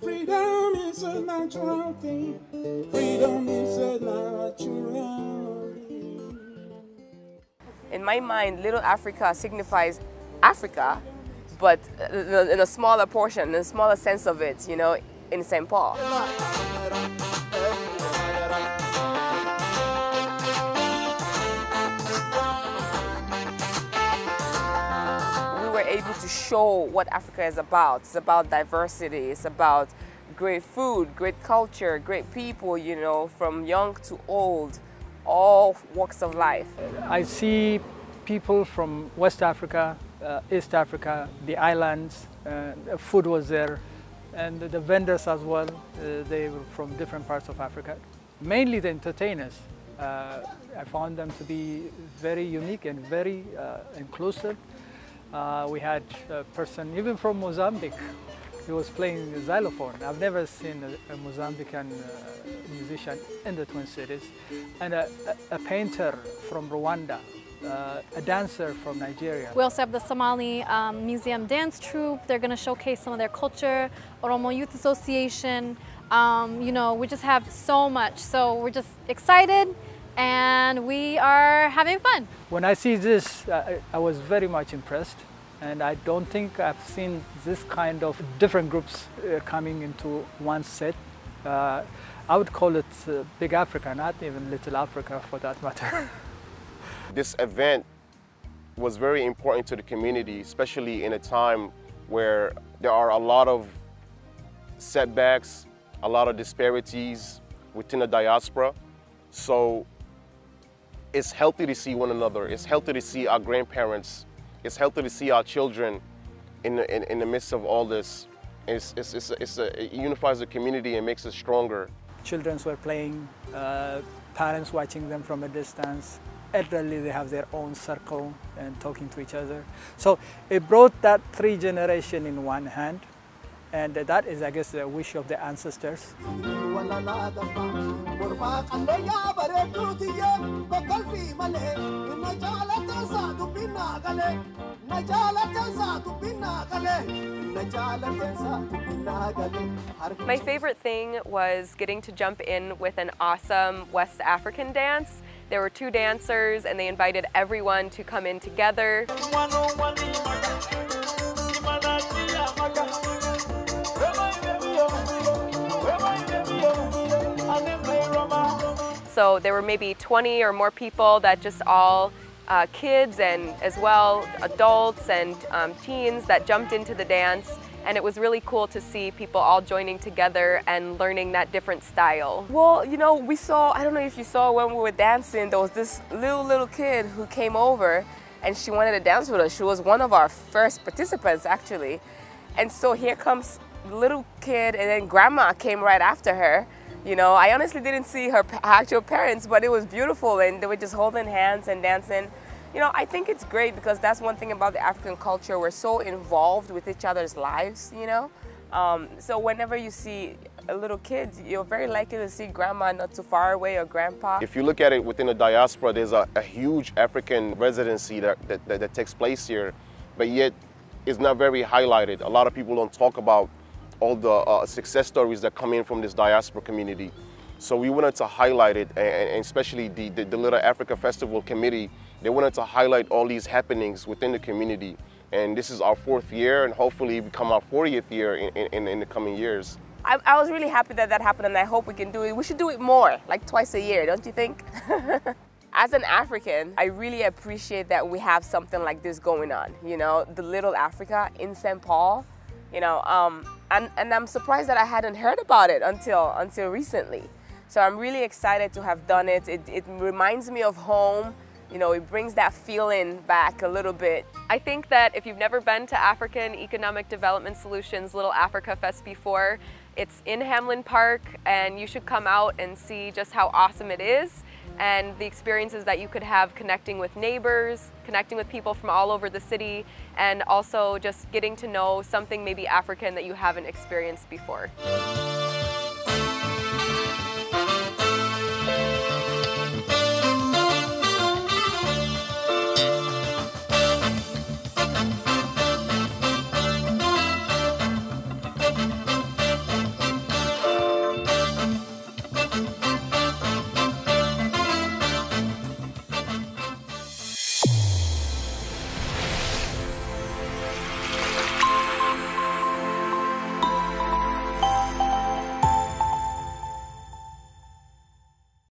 Freedom is a natural thing. Freedom is a natural thing. In my mind, Little Africa signifies Africa, but in a smaller portion, in a smaller sense of it, you know, in St. Paul. We were able to show what Africa is about. It's about diversity, it's about great food, great culture, great people, you know, from young to old, all walks of life. I see people from West Africa, East Africa, the islands, food was there, and the vendors as well, they were from different parts of Africa. Mainly the entertainers. I found them to be very unique and very inclusive. We had a person even from Mozambique. He was playing the xylophone. I've never seen a Mozambican musician in the Twin Cities. And a painter from Rwanda, a dancer from Nigeria. We also have the Somali Museum Dance Troupe. They're going to showcase some of their culture. Oromo Youth Association. You know, we just have so much. So we're just excited and we are having fun. When I see this, I was very much impressed. And I don't think I've seen this kind of different groups coming into one set. I would call it Big Africa, not even Little Africa for that matter. This event was very important to the community, especially in a time where there are a lot of setbacks, a lot of disparities within the diaspora. So it's healthy to see one another. It's healthy to see our grandparents. It's healthy to see our children in the midst of all this. It unifies the community and makes it stronger. Children were playing, parents watching them from a distance. Elderly, they have their own circle and talking to each other. So it brought that three generations in one hand. And that is, I guess, the wish of the ancestors. My favorite thing was getting to jump in with an awesome West African dance. There were two dancers and they invited everyone to come in together. So there were maybe 20 or more people that just all kids and as well adults and teens that jumped into the dance, and it was really cool to see people all joining together and learning that different style. Well, you know, we saw, I don't know if you saw when we were dancing, there was this little kid who came over and she wanted to dance with us. She was one of our first participants actually. And so here comes the little kid, and then grandma came right after her. You know, I honestly didn't see her actual parents, but it was beautiful, and they were just holding hands and dancing. You know, I think it's great because that's one thing about the African culture. We're so involved with each other's lives, you know. So whenever you see a little kid, you're very likely to see grandma not too far away or grandpa. If you look at it within the diaspora, there's a huge African residency that takes place here, but yet it's not very highlighted. A lot of people don't talk about all the success stories that come in from this diaspora community. So we wanted to highlight it, and especially the Little Africa Festival Committee, they wanted to highlight all these happenings within the community. And this is our 4th year, and hopefully become our 40th year in the coming years. I was really happy that that happened, and I hope we can do it. We should do it more, like twice a year, don't you think? As an African, I really appreciate that we have something like this going on, you know, the Little Africa in St. Paul, you know, and I'm surprised that I hadn't heard about it until recently. So I'm really excited to have done it. It reminds me of home. You know, it brings that feeling back a little bit. I think that if you've never been to African Economic Development Solutions Little Africa Fest before, it's in Hamlin Park, and you should come out and see just how awesome it is and the experiences that you could have connecting with neighbors, connecting with people from all over the city, and also just getting to know something maybe African that you haven't experienced before.